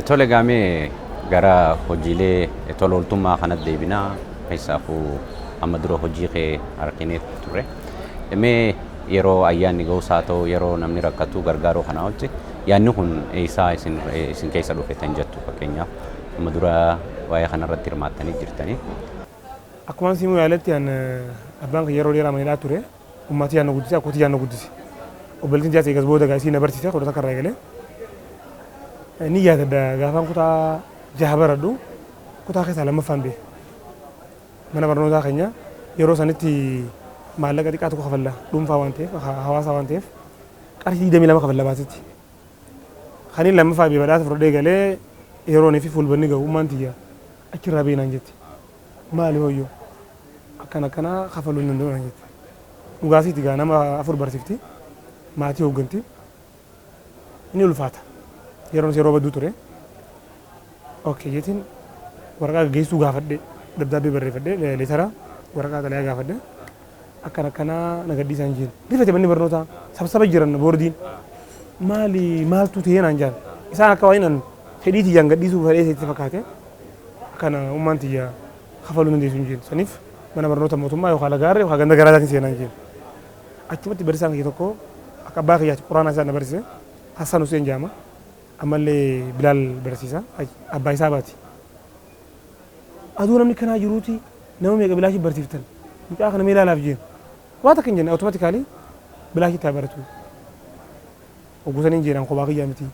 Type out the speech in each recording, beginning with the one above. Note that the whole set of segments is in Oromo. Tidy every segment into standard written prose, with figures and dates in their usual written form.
Tole gaamee gara hojiilee tololtummaa kanatti deebinaa keessaafuu amma dura hojii kee arginee ture. Mee yeroo ayyaanni ga'us haa ta'u yeroo namni rakkatu gargaaruu kana hojii yaadni kun eessaa isin keessa dhufe tan jettu fakkeenyaaf amma dura waa'ee kanarratti hirmaattanii jirtanii. Akkuma simuu yaalatti abbaan kan yeroo dheeraa manidhaa ture uummatni yaadna guddise akkootii yaadna guddise. Obboleettiin jaarsa eegas booda gaasii na barsiise hodhata karraa eegalee. Ni yaadadha gaafaan kutaa jaha baradhu kutaa keessaa lammaffaan bee mana barnootaa keenya yeroo sanitti maallaqa xiqqaa tokko kafalla dhuunfaa waan ta'eef hawaasaa waan ta'eef qarshii 22 kafalla baasitti. Kaniin lammaffaa bee badhaasa fudhadhee galee yeroonii fi fuulbanni ga'u ummaan tiyya achirraa beenaan jetti. Maali hooyyoo akkana kafaluu hin danda'u naan jetti. Dhugaasiitti gaa nama 4 barsiifti maatii hoogganti inni ulfaata. Yeroo badduu ture. Okay jetiin waraqaa geessuu gaafadhe dabdaabbii barreeffadhe leetara waraqaa xalayaa gaafadhe akkana nagaddiisaan jiru. Rifate manni barnootaa sabsaba jiran boordiin maaltu ta'ee naan jaan isaan akka waa'inaan fedhii tiyyaan gadhiisuu fedhee itti fakkaate akkana ummaan tiyya kafaluu dandeessu hin jiru. Saniif mana barnoota mootummaa yookaan lagaarree yookaan ganda garaadaatiin seenaan jiru. Achumatti barsiisaan kiyya tokko akka abbaa kiyyaatti quraanaa isaan na barsiise Hassan Hussein Jaama. Ammallee Bilaal barsiisa abbaa isaa baati. Aduu namni kanaa jiruuti nama meeqa bilaashii barsiiftan mucaa kana mee ilaalaaf jeen waan takka hin jenne awutomaatikaalii bilaashii taa baratu. Oggusaniin jeenaan kophaa kiyyaa miti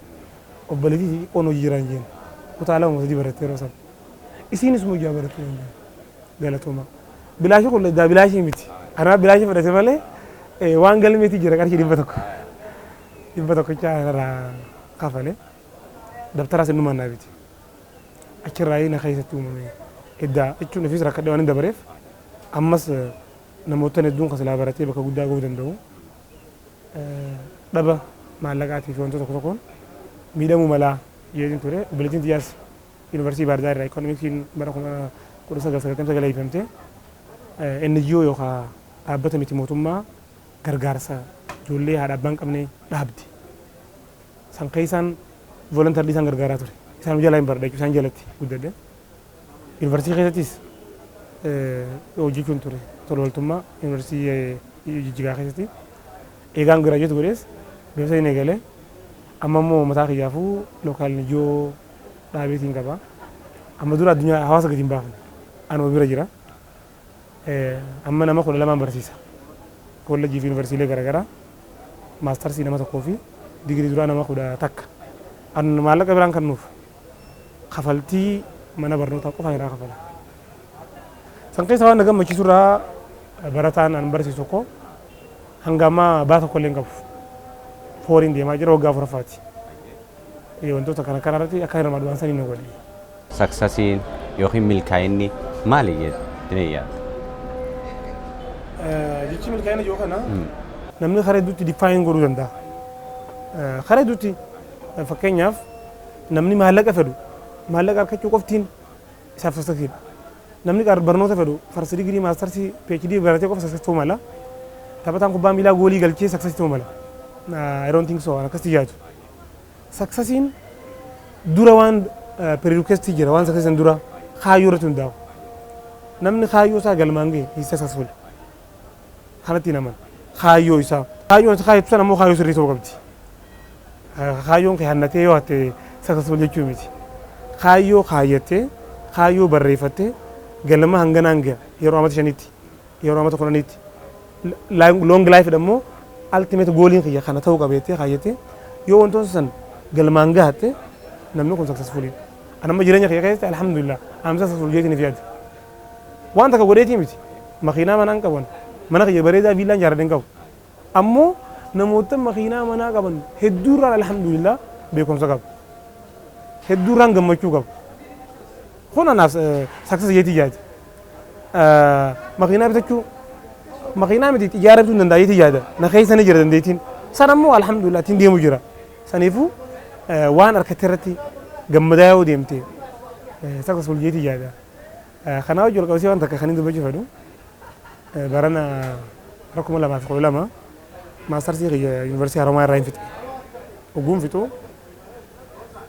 obboleettii xiqqoon hojii jiraan jeen kutaa lama sadii baratte yeroo san isiinis hojii baratu galatooma. Bilaashii kun bilaashii miti anaa bilaashii fudhate malee waan galmeetii jira qarshii 100 irraa kafale. Dabtara sin numan naabiti achirraa na keessatti uumame edda jechuun ofis rakkadhe waan hin dabareef ammas namoota hedduun kan silaa baratee bakka guddaa ga'uu danda'u dhaba maallaqaatii fi wantoota tokko tokkoon miidhamuu malaa yeetiin ture. Obboleettiin xiyyaas yuunivarsiitii Baardaa irraa ikoonomiksiin bara 1999 eebbifamte NGO yookaan dhaabbata miti mootummaa gargaarsa ijoollee haadha abbaan qabne dhaabdi. San keessaan voluntarily isaan gargaaraa ture. Isaan jalaa hin baradha isaan jalatti guddadhe. Yuunivarsiitii keessattis hojjechuun ture tololtummaa yuunivarsiitii Jijjigaa keessatti. Eegaan giraajuweet godhees beeksisa hin eegalee amma immoo mataa kiyyaafuu lookaalni ijoo dhaabeetiin qaba. Amma dura addunyaa hawaasa gadi hin baafne anuma bira jira. Amma nama 12 barsiisa. Kolleejjii fi yuunivarsiitiilee garaagaraa maastarsii nama tokkoo fi digirii duraa nama 10 an maallaqa biraan kan nuuf kafaltii mana barnootaa qofaan irraa kafala. San keessa waan na gammachiisu irraa barataan an barsiisu tokko hanga ammaa baa tokko illee hin qabu. Fooriin deemaa jira waggaa 4ffaati. Wantoota kana irratti akka hirmaatu waan sanii na godhe. Saksasiin yookiin milkaa'inni maali jettee yaadda? Jechi milkaa'ina yoo kana namni karaa hedduutti diffaayin godhuu danda'a. Karaa hedduutti fakkeenyaaf namni maallaqa fedhu maallaqa argachuu qoftiin isaaf sassakkiidha. Namni barnoota fedhu farsi digirii maastarsii PhD baratee qofa sassaktuu mala. Taphataan kubbaa miilaa goolii galchee sassaktuu mala. I don't think so akkasitti yaadu. Saksasiin dura waan prerequisite jira waan saksasiin dura kaayyoo irratti hundaa'u. Namni kaayyoo isaa galmaan ga'e is successful. Kanatti naman kaayyoo isaa kaayyoon isaa ammoo kaayyoo sirrii ta'uu qabdi. Kaayyoon kee hannatee yoo hatte successful jechuu miti. Kaayyoo kaayyattee kaayyoo barreeffattee galma hanganaan ga'a yeroo amata 5tti yeroo amata 10tti long life dhammoo ultimate goaliin kiyya kana ta'uu qabeettee kaayyattee yoo wantoota san galmaan gahatte namni kun successful. Anamma jireenya kiyya keessatti alhamdulillah am successful jeetiin fi yaadde. Waan takka godheetii miti makiinaa manaan qaban mana kiyya bareedaa viillaan jaaradeen qabu. Ammoo namoota makiinaa manaa qaban hedduurraan alhamdulillah beekumsa qabu. Hedduurraan gammachuu qabu. Kun anaaf success jeetii yaadde. Makiinaa bitachuu makiinaa miti xiyyaara bituu danda'a jeetii yaadda. Na keessa ni jira dandeettiin. San ammoo alhamdulillah ittiin deemu jira. Saniifuu waan harkatti irratti gammadaa yoo deemte successful jeetii yaadda. Kanaaf wajjin qabsee waan takka kan hin dubbachuu fedhu. Barana 2012 maastarsii kiyya yuunivarsiitii Harommaa irraa hin fixe. Oguun fixu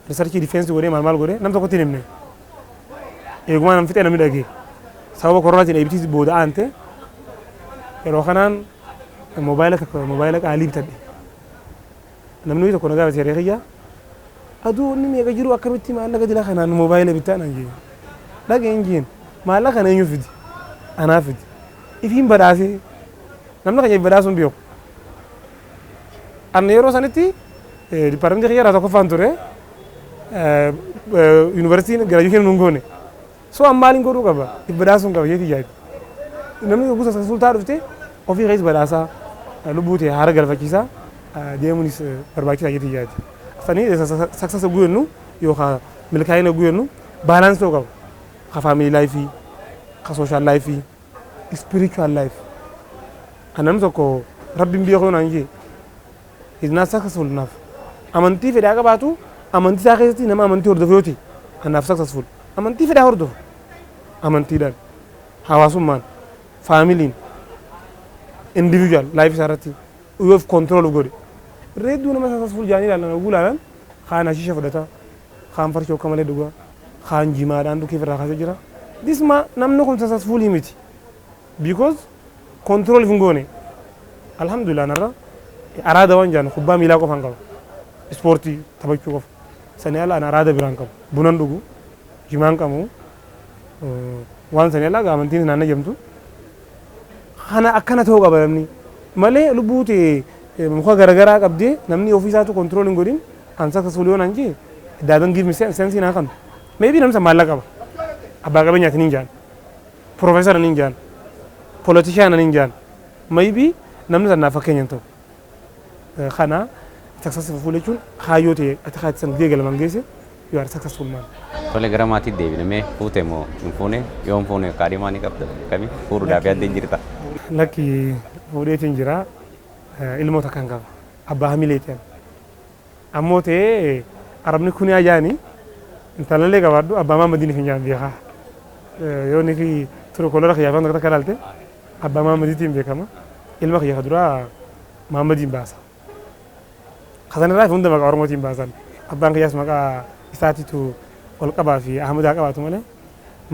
riisarchii difeensi godhee maal godhee nam tokkotti hin himne eegumaa nam fixee namni dhagee sababa koronaatiin eebbitis booda aante yeroo kanaan moobaayila qaalii bitadhe namni tokko nagaa bitee reeqiyyaa aduu inni meeqa jiru akkamitti maallaqa dila kanaan moobaayila bitaa nan jee dhageen jeen maallaqa kana eenyu fidi anaa fidi ifiin badhaasee namni kan badhaasuun beeku anna yeroo sanitti dipaartimentii xiyyaara tokkoffaan ture yuunivarsiitiin giraajuu nun goone so ammaaliin godhuu qaba badhaasuun qaba jeeti yaadi namni guutuu sassaaltaa dhufte ofii keessa badhaasaa lubbuu ta'e haara galfachiisaa deemuunis barbaachisaa jeeti yaadi sanii saksasa guyennu yookaan milkaa'ina guyennu baalaansi ta'uu qaba ka faamilii laayifii ka sooshaal laayifii spiritual life namni tokko rabbiin beekuu naan jee is not successful enough amantii fedhaa qabaatu amantii isaa keessatti nama amantii hordofu yooti kanaaf successful amantii fedhaa hordofu amantiidhaan hawaasummaan faamiliin individual life isaa irratti yoo control godhe reedduu nama successful jaanii ilaalan oguu ilaalan kaan hashiisha fudhata kaan farshoo akka malee dhugaa kaan jimaadhaan dhukkee irraa kaasee jira disma namni kun successful miti because control hin goone alhamdulillah narra araada waan jaan kubbaa miilaa qofaan qaba ispoortii taphachuu qofa sanii ala araada biraan qabu bunan dhugu jimaan qabu waan sanii ala amantiin naanna jedhamtu kana akkana ta'uu qaba namni malee lubbuu ta'e muka garagaraa qabdee namni ofii isaatu control hin godhin an successful yoo naan jee daadan give me sense naa kan maybe namsa maallaqa qaba abbaa qabeenyaatiin hin jaan professor hin jaan politician hin jaan maybe namni sanaa fakkeenyan ta'u kana successful jechuun hayyoo ta'e ati haati san deegala mangeesse you are successful man. Tole gara maatii deebinamee fuute moo hin fuune yoo hin fuune kaadhimaa ni qabda kami fuudhuudhaaf yaaddeen jirta. Lakki fuudheetiin jira ilmoota kan qaba abbaa hamileetiin ammoo ta'e arabni kun yaani intalallee qabaadhu abbaa maamadiin hin jaan beekaa yoo ni ture kolora khiyaafaan takka kalaalte abbaa maamadiitiin beekama ilma khiyaafa duraa maamadiin baasa. Kasanirraa fi hunda maqaa oromootiin baasan abbaan kiyyaas maqaa isaatiitu ol qabaa fi ahmadaa qabaatu malee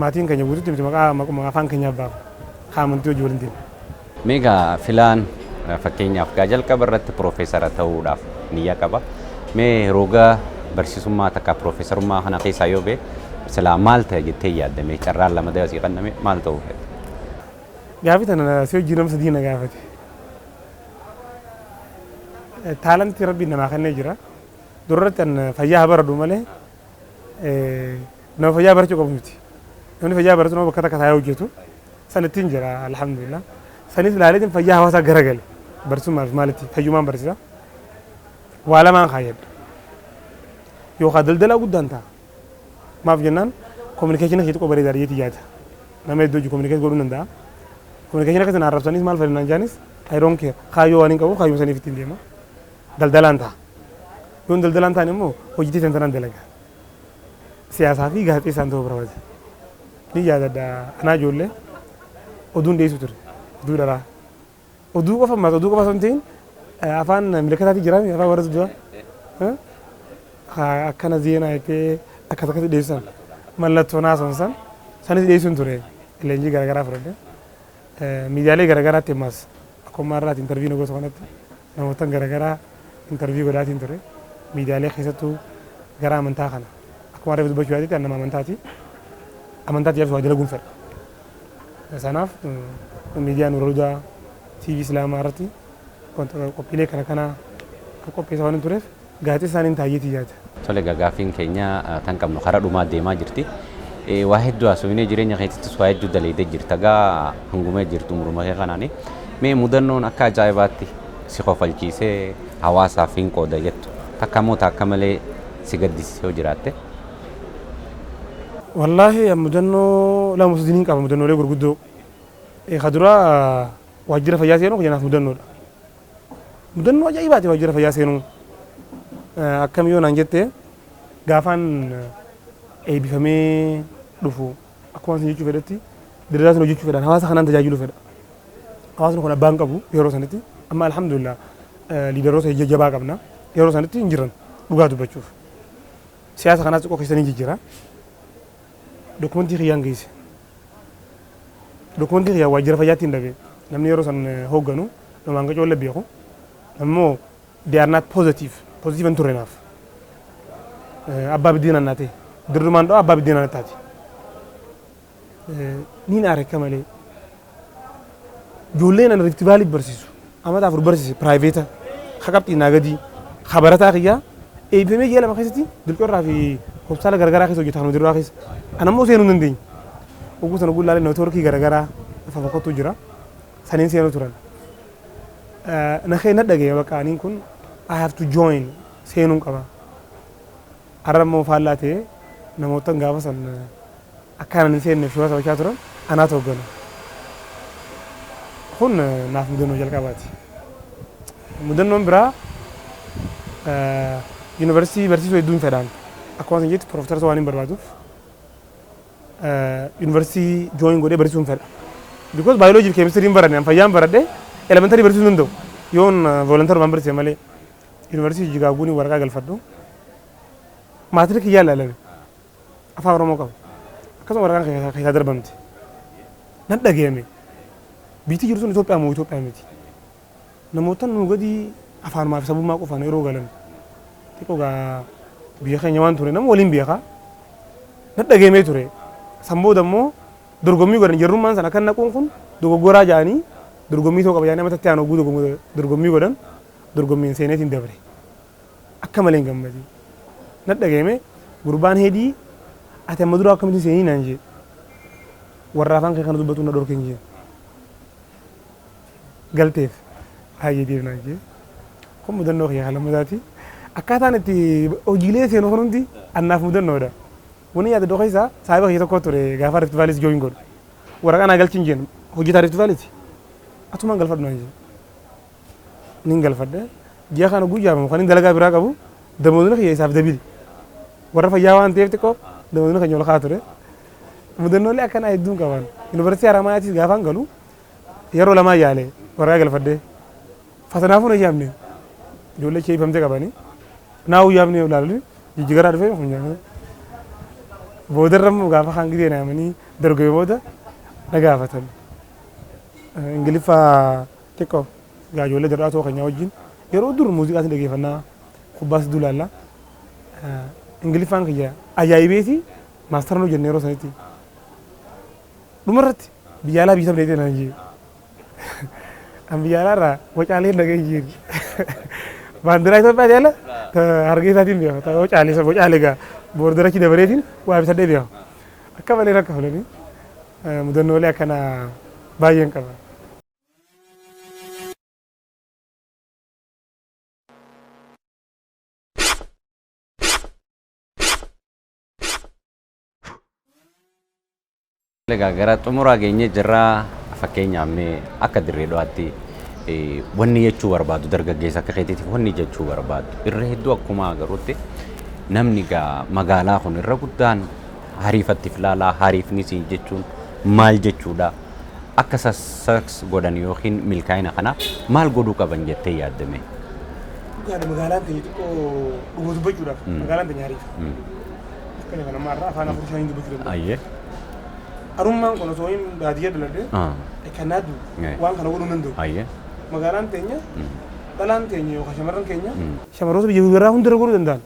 maatiin keenya guutuutti miti maqaa afaan keenyaaf baafa haamantii hojii waliin deema. Meegaa filaan fakkeenyaaf gaa jalqaba irratti piroofeesara ta'uudhaaf niyya qaba. Mee roga barsiisummaa takka piroofeesarummaa kana keessaa yoo bee silaa maal ta'e jettee yaaddame carraan lama dayasii qanname maal ta'uu fedha? Gaafii tana si hojii namsa diina gaafate. Taalantii rabbiin namaa kennee jira. Durratti an fayyaa baradu malee nama fayyaa barachuu qabu miti. Namni fayyaa baratu nama bakka takka taa'ee hojjetu sanittiin jira alhamdulillah. Sanis ilaaleetiin fayyaa hawaasaa garagale barsiisummaaf maalitti fayyumaan barsiisa. Waa lamaan kaayyadha. Yookaan daldalaa guddaan ta'a. Maaf jennaan kominikeeshinii xiqqoo bareedaa dhiyeetii yaada. Nama iddoo hojii kominikeeshinii godhuu danda'a. Kominikeeshinii akkasii arrabsanis maal fayyadamnaan jaanis I don't care kaayyoo waan hin qabu kaayyoo saniif ittiin deema. Daldalaan ta'a. Yoon daldalaan ta'an immoo hojii tantanaan dalaga. Siyaasaa fi gaazexeessaan ta'uu barbaada. Ni yaadadha anaa ijoollee oduun dhiyeessu ture. Oduu dharaa. Oduu qofa ammaas oduu qofa ta'in afaan milkataati jiraami afaan warra dura. Akkana zeenaa jettee akkas akkas dhiyeessan mallattoo naasonsan sanis dhiyeessuun ture leenjii garaagaraa fudhadhe. Miidiyaalee garaagaraatti ammaas akkuma irraati intarviiyuu gosa kanatti namoota garaagaraa intarviiyuu godhaatiin ture. Miidiyaalee keessattuu gara amantaa kana akkuma reefu dubbachuu yaadetti nama amantaati. Amantaatti yaabsu waa dalaguun fedha. Sanaaf miidiyaan Nuuralhudaa TV Islaamaa irratti qophiilee kana qopheessaa waan tureef gaazexeessa isaaniin taayyeetii yaada. Tole gaaffiin keenya tan qabnu karaa dhumaa deemaa jirti. Waa hedduu haasofnee jireenya keessattis waa hedduu dalaydee jirta gaa hangumee jirtu murumee kanaani. Mee mudannoon akka ajaa'ibaatti si kofalchiisee hawaasaaf hin qooda jettu takka immoo takka malee si gaddisiisee yoo jiraatte. Wallaahi mudannoo lama musliimiin qaba mudannoolee gurguddoo. Kaduraa waajjira fayyaa seenuu keenyaaf mudannoodha. Mudannoo ajaa'ibaati waajjira fayyaa seenuu. Akkam yoo naan jette gaafaan eebbifamee dhufu akkuma isin jechuu fedhatti diriiraa sun hojjechuu fedhan hawaasa kanaan tajaajiluu fedha. Hawaasni kun abbaan qabu yeroo sanitti amma alhamdulillah liidaroota jajjabaa qabna yeroo sanitti hin jiran dhugaa dubbachuuf. siyaasa kanaas xiqqoo keessanii jijjiira. Dokumentii xiyyaan geesse. Dokumentii xiyyaa waajjira fayyaatti hin dhabe. Namni yeroo san hoogganu namaan qacoollee beeku. Ammoo they are not positive. Positive hin turre naaf. Abbaa biddiin annaate. Dirrumaan dhawaa abbaa biddiin annaataati. Niin aareka malee. Ijoolleen an Rift Valley barsiisu. Amata afur barsiise private. Haqabxii naagadii. Habarataa xiyyaa. Eebifamee ji'a lama keessatti dirqoorraa fi hospitaala garagaraa keessa hojjetaa kan dirraa keessa. Anammoo seenuu hin dandeenye. Oguu sana oguu ilaalee neetwoorkii garagaraa fafakottu jira. Saniin seenuu turan. Na kee na dhagee bakka aniin kun I have to join seenuun qaba. Arrammoo faallaa ta'ee namoota gaafa san akkaan ani seenne fi wasa hojjaa turan anaatu hoogganu. Kun naaf mudannoo jalqabaati. Mudannoon biraa yuunivarsiitii barsiisuu hedduun fedhaan akkuma isin jettu piroofeesara waan hin barbaaduuf yuunivarsiitii jooyin godhee barsiisuun fedha. Because baayoloojii fi keemistiriin baradhe fayyaan baradhe elementarii barsiisuu hin danda'u yoon voolontarumaan barsiise malee yuunivarsiitii Jigaaguun waraqaa galfadhu maatirikii yaalaalame afaan Oromoo qabu akkasuma waraqaan keessaa darbamte nan dhageeme biitii jiru sun Itoophiyaa moo Itoophiyaa miti namoota nu gadi afaanumaa fi sabummaa qofaan yeroo galan xiqqoo gaa biyya keenya waan ture nama waliin beekaa nan dhageemee ture san booda immoo dorgommii godhan jarrummaan sana kan naquun kun dogoggoraa ja'anii dorgommii ta'uu qaba yaanii amatatti aan oguu dorgommii godhan dorgommiin seeneetiin dabre akka malee hin gammadi nan dhageeme gurbaan heedii ati amma dura akkamitti seenii naan jee warra afaan kee kana dubbatu na dhorke hin jee galteef hayyee deef naan jee kun mudannoo kiyyaa halamadaati akkaataan itti hojiilee seenuu kun hundi annaaf mudannoodha. Wani yaada doqa isaa saayiba kiyya tokko ture gaafa Rift Valley jooyin godhu waraqaa naa galchi hin jeen hojjetaa Rift Valley atumaan galfadhu naan jee nin galfadhe ji'a kana guyyaama kan inni dalagaa biraa qabu damoodina kiyya isaaf dabili warra fayyaa waan ta'eef xiqqoo damoodina keenya ol kaa ture mudannoolee akkanaa hedduun qaban yuunivarsiitii Haramaayaatiis gaafaan galu yeroo lamaa yaale waraqaa galfadhe fatanaafuu na yaabne ijoollee ishee ifamtee qabanii naa uyyaabne ilaalu jijjigaraa dhufee funyaane boodarrammoo gaafa kan gidee naamanii dargee booda na gaafatan ingiliffaa xiqqoo gaa ijoollee jal'aa ta'uu keenyaa wajjin yeroo dur muuziqaatiin dhageeffannaa kubbaas duulaallaa ingiliffaan kiyya ajaa'ibeeti maastarnoo jennee yeroo sanitti dhumarratti biyyaalaa biyya sabneetee naan jee an biyyaalaarraa wacaalee dhagee jiru baandiraa Itoophiyaa jala hargee isaatiin beeku wacaalee gaa boordarachi dabareetiin waa bisadhee beeku akka malee rakka fulanii mudannoolee akkanaa baay'een qaba. Gara xumuraa geenye jirraa fakkeenyaaf akka dirree dho'aatti wanni jechuu barbaadu dargaggeessa akka keetiitiif wanni jechuu barbaadu irra hedduu akkuma agarrutti namni gaa magaalaa kun irra guddaan hariifatti filaalaa hariifnis jechuun maal jechuudha akka sassaks godhan yookiin milkaa'ina kana maal godhuu qaban jettee yaaddame. Magaalaan keenya xiqqoo dhuma dubbachuudhaaf magaalaan keenya hariif. Akkana kana maarraa afaan afur shanii dubbachuu danda'a. Arummaan kun osoo hin baadiyyaa daladhee kannaaddu waan kana godhuu danda'u. Magaalaan teenya dhalaan teenya yookaan shamarran keenya shamarroota biyya biraa hundarra godhuu danda'an.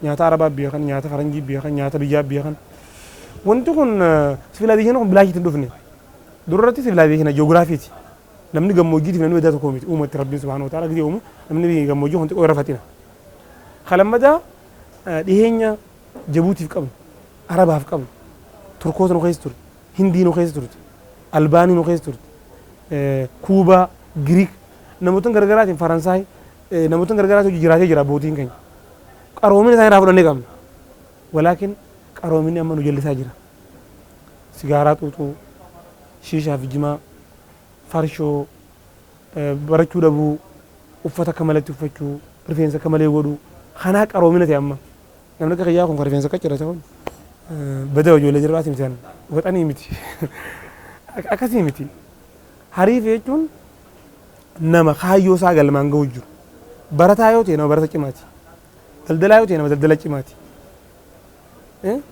Nyaata Arabaa beekan, nyaata Faranjii beekan, nyaata biyyaa beekan. Wanti kun sivilaayizeeshinii kun bilaashiitti hin dhufne. Durarratti sivilaayizeeshinii ji'oogiraafiiti. Namni gammoojjiitiif namni baddaa tokko miti uumatti rabbiin subhaanahu wa ta'aala gidee uumu namni gammoojjii kun xiqqoo irra fatina. Kalammadaa dhiyeenya Jabuutiif qabnu, Arabaaf qabnu, Turkoota nu keessa ture. Hindii nu keessa turte, Albaanii nu keessa turte, Kuubaa, Giriik, namoota garaagaraatiin Faransaay, namoota garaagaraatiin jiraatee jira abbootiin keenya. Qaroomina isaanii irraa fudhannee qabna. Walaakin qaroominni amma nu jallisaa jira. Sigaaraa xuuxuu, shiishaa fi jimaa, farshoo, barachuu dhabuu, uffata akka malatti uffachuu, rifeensa akka malee godhuu, kanaa qaroomina ta'e amma. Namni akka qiyyaa kun rifeensa qaccira ta'uun. Bada ijoollee jiraatii miti waxanii miti akkasii miti hariif jechuun nama kaayyoo isaa galmaan ga'u jiru barataa yoo ta'e nama barata cimaati daldalaa yoo ta'e nama daldala cimaati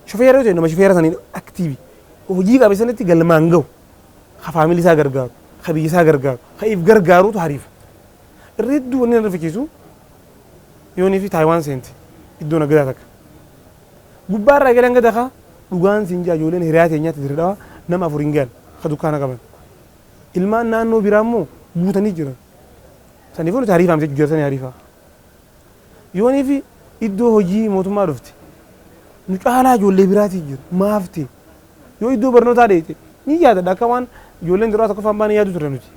shufeera yoo ta'e nama shufeera sanii aktiivi hojii qabeessanitti galmaan gahu ka faamilii isaa gargaaru ka biyya isaa gargaaru ka if gargaaruutu hariifa irra hedduu wanni irra fikiisu yoonii fi Taayiwaan seenti iddoo nagadaa takka gubbaarraa galan gada ka dhugaan siin jaa ijoolleen hiriyaa teenyaatti dirree nama afur hin gahan ka dukkaana qaban ilmaan naannoo biraa immoo guutanii jiran saniif nuti hariifaam jechuudha jirsanii hariifaa yoonii fi iddoo hojii mootummaa dhufte nu caalaa ijoollee biraatii jiru maafte yoo iddoo barnootaa dheete ni yaadadha akka waan ijoolleen duraa tokko faan baanii yaadu ture nuti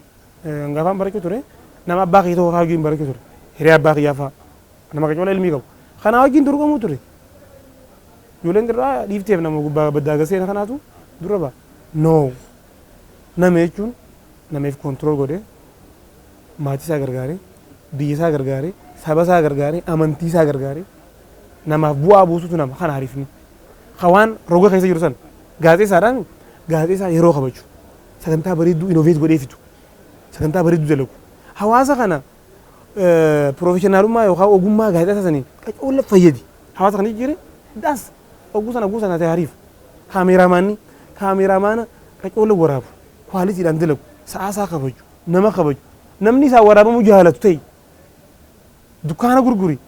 hangaafaan barachuu ture nama abbaa kiyyaa tokko faa wajjin barachuu ture hiriyaa abbaa kiyyaa faa nama qacoola ilmii qabu kanaa wajjin dorgomuu ture ijoolleen duraa dhiifteef nama gubbaa baddaa gaseena kanaatu dura ba'a no nama jechuun nameef koontirool godhee maatii isaa gargaaree biyya isaa gargaaree saba isaa gargaaree amantii isaa gargaaree namaaf bu'aa buusutu nama kana hariifni hawaan roga keessa jiru san gaazexaadhaan gaazexaa yeroo kabaju sagantaa bareedduu innoveet godhee fitu sagantaa bareedduu dalagu hawaasa kana professionaalummaa yookaan ogummaa gaazexaa saniin qacoolla fayyadi hawaasa kana jijjiire daas oguu sana ta'e hariif kaameraamaana qacoolla waraabu kwaalitiidhaan dalagu sa'aasaa kabaju nama kabaju namni isaa waraabamu jaalatu ta'e dukkaana gurguri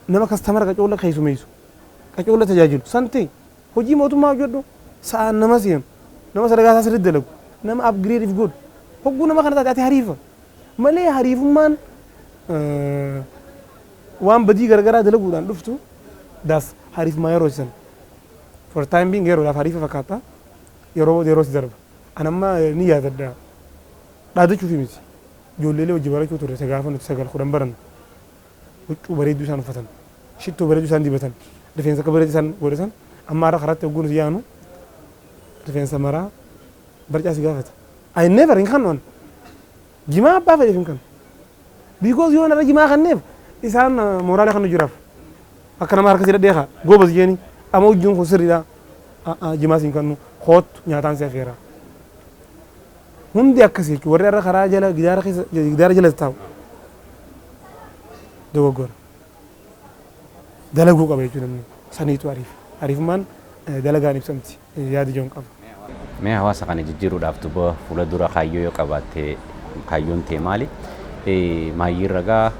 nama kastamara qacoolla keessumeessu qacoolla tajaajilu san ta'e hojii mootummaa hojjedhu sa'aan nama seenu nama sadaqaasaa sirriitti dalagu nama upgrade if godhu hogguu nama kana taate hariifa malee hariifummaan waan badii garagaraa dalaguudhaan dhuftu daas hariifummaa yeroo san for time being yeroodhaaf hariifa fakkaata yeroo si darba anamma ni yaadadha dhaadachuufi miti ijoolleelee hojii barachuu turre gaafa nuti 9 barannu huccuu bareedduu isaan uffatan shittoo bareedduu isaan dibatan rifeensa akka bareedduu isaan godhatan amma har'a karaatti hogguun si yaanu rifeensa maraa barcaa si gaafata I never hin kannu jimaa abbaa fedheef hin kannu because yoo narra jimaa kanneef isaan mooraalee kannu jiraaf akka nama harka si dhadheeqa goobas jeeni ama hojjuun kun sirriidha jimaa si hin kannu hoottu nyaataan si afeera hundi akkasii jechuudha warri irra karaa jala gidaara jala taa'u dogoggora dalaguu qaba jechuudha namni saniitu hariifummaan dalagaan ibsamti yaada ijoon qaba. Mee hawaasa kana jijjiiruudhaaf duuba fuula dura kaayyoo yoo qabaatte kaayyoon tee maali? Maayyiirra gaa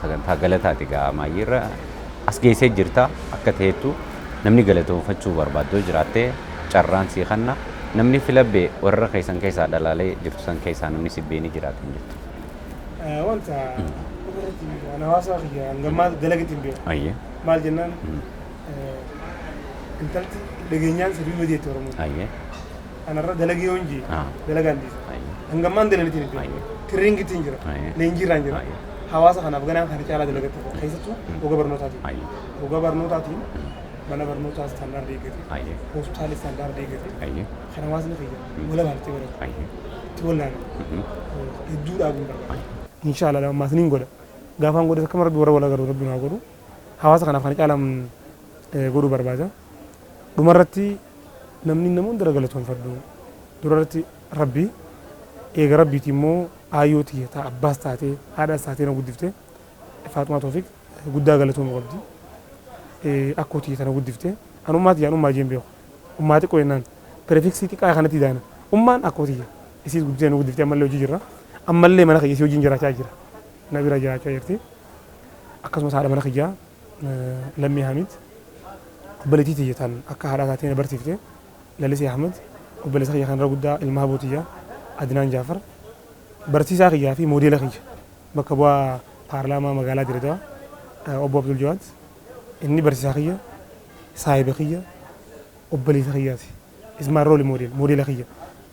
sagantaa galataati gaa maayyiirra as geessee jirta akka ta'ettu namni galatoonfachuu barbaaddoo jiraattee carraan sii kanna namni filabbee warra keessan keessaa dhalaalee jirtu san keessaa namni sibbeenii jiraatan jirtu. Wanta hawaasa kiyya hangammaa dalagatiin beeku. Ayyee. Maal jennaan intalti dhageenyaan sadii wadeetti Oromoo. Ayyee. Anarra dalagee yoo hin jee dalagaan dhiisa. Hangammaan dalalitiin beeku. Tirriingitiin jira. Leenjiirraan jira. Hawaasa kanaaf ganaan kana caalaa dalagatti keessattuu oga barnootaatiin. Oga barnootaatiin mana barnootaa standaard eeggate. Hospitaalli standaard eeggate. Kan hawaasni fayyadu wala baatee baratu. Itti wallaana. Hedduu dhaabuun barbaada. Inshaallah maasniin godha. Gaafaan godhe akka marabbi warra wala garuu rabbi naa godhu. Hawaasa kanaaf kana caalam godhuu barbaada. Dhumarratti namni namoonni dara galatoonfadhu. Durarratti rabbi eega rabbiiti immoo ayyootii ta'a abbaas taatee haadhaas taatee na guddiftee Faatumaa Toofiq guddaa galatoomuu qabdi. Akkootii tana guddiftee an ummaati jaan ummaa jeen beeku. Ummaa xiqqoo jennaan pirefiksii xiqqaa kanatti daana. Ummaan akkootii isiis guddisee nu guddiftee ammallee hojii jirra. Ammallee mana kiyya isii hojiin jiraachaa jira. Na bira jiraachaa jirti. Akkasumas haadha mana kiyyaa Lammii Hamid obboleettii xiyyataan akka haadhaa taatee na barsiiftee Lalisee Ahmed obboleessa kiyya kanarra guddaa ilma Habootiyyaa Adinaan Jaafar barsiisaa kiyyaa fi moodeela kiyya bakka bu'aa paarlaamaa magaalaa Dirree obbo Abdul Jawaad inni barsiisaa kiyya saahiba kiyya obboleessa kiyyaati Ismaan Rooli moodeela kiyya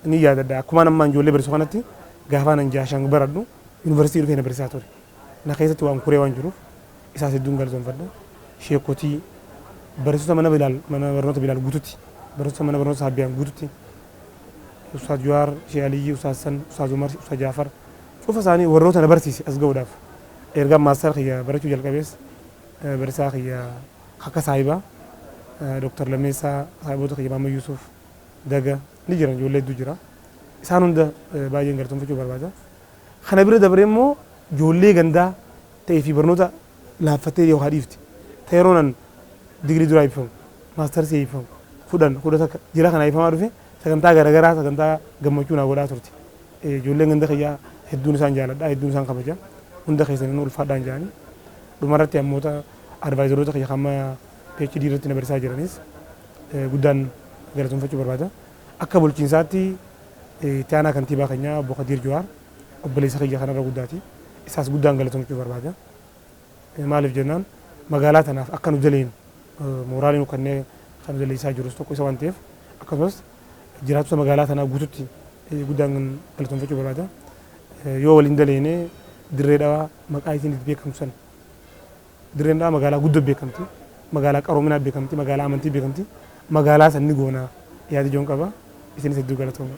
inni yaadadha akkuma nammaan ijoollee barsiisuu kanatti gaafaan an jaashaan baradhu yuunivarsiitii dhufee na barsiisaa ture na keessatti waan kuree waan jiruuf isaas hedduun galatoonfadha sheekotii barsiisota mana barnoota Bilaal guututti barsiisota mana barnoota Saabbiyaan guututti Ustaaz Jawaar Shee Aliyyi Ustaaz San Ustaaz Umar Ustaaz Jaafar cufa isaanii warroota na barsiise as ga'uudhaaf erga maastar kiyya barachuu jalqabees barsiisaa kiyya akka saahibaa Dr. Lammeessaa saahiboota kiyya Maamma Yuusuf Daga ni jiran ijoollee hedduu jira isaan hunda baay'een galatoonfachuu barbaada. Kana bira dabaree immoo ijoollee gandaa ta'ee fi barnoota laaffattee yoo haadhiifti. Teeroonan digirii duraa ibsamu maaster si'iifamu fudhan takka jira kana ifamaa dhufe sagantaa garaagaraa sagantaa gammachuu naa godhaa turte. Ijoolleen ganda kiyyaa hedduun isaan jaaladha hedduun isaan kabaja hunda keessanii ulfaadhaan jedhanii dhumarratti ammoota advaayizaroota kiyya hamma PhD irratti na barsiisaa jiranis guddaan galateeffachuu barbaada. Akka bulchiinsaatti itti aanaa kantiibaa keenyaa obbo Kadir Jawaar obboleessa kiyya kanarra guddaati. Isaas guddaan galateeffachuu barbaada. Maaliif jennaan magaalaa tanaaf akka nu jaleen mooraalii nu kanneen kan jaleessaa jirus tokko isa waan ta'eef akkasumas jiraatota magaalaa tanaa guututti guddaan galateeffachuu barbaada. Yoo waliin daleenee dirree dhawaa maqaa isin itti beekamtu sana. Dirreen dhawaa magaalaa guddoo beekamti. Magaalaa qaroominaa beekamti. Magaalaa amantii beekamti. Magaalaa sanni goonaa yaada ijoon qaba. Isinis hedduu galatooma.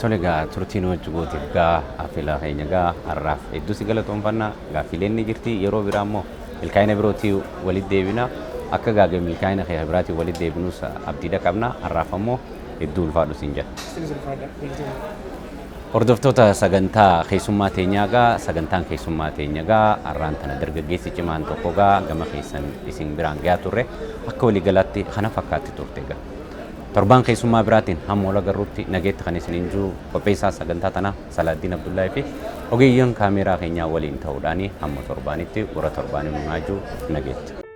Tole egaa turtiin hojii gootiif gaa afilaa keenya gaa har'aaf hedduu si galatoonfannaa gaaffileen ni jirti yeroo biraa immoo milkaa'ina birootii walitti deebina akka gaagee milkaa'ina kee biraatii walitti deebinuus abdiidha qabna har'aaf ammoo hedduu ulfaadhu siin jedha. Hordoftoota sagantaa keessummaa teenyaa gaa sagantaan keessummaa teenya gaa har'aan tana dargaggeessi cimaan tokko gaa gama keessan isin biraan gahaa turre akka waliigalaatti kana fakkaatti turte gaa. Torbaan keessummaa biraatiin hamma wal agarruutti nageetti kan isiniin jiru qopheessaa sagantaa tanaa Salaaddiin Abdullaahii fi ogeeyyiin kaameeraa keenyaa waliin ta'uudhaan hamma torbaanitti warra torbaanii numaa jiru nageetti.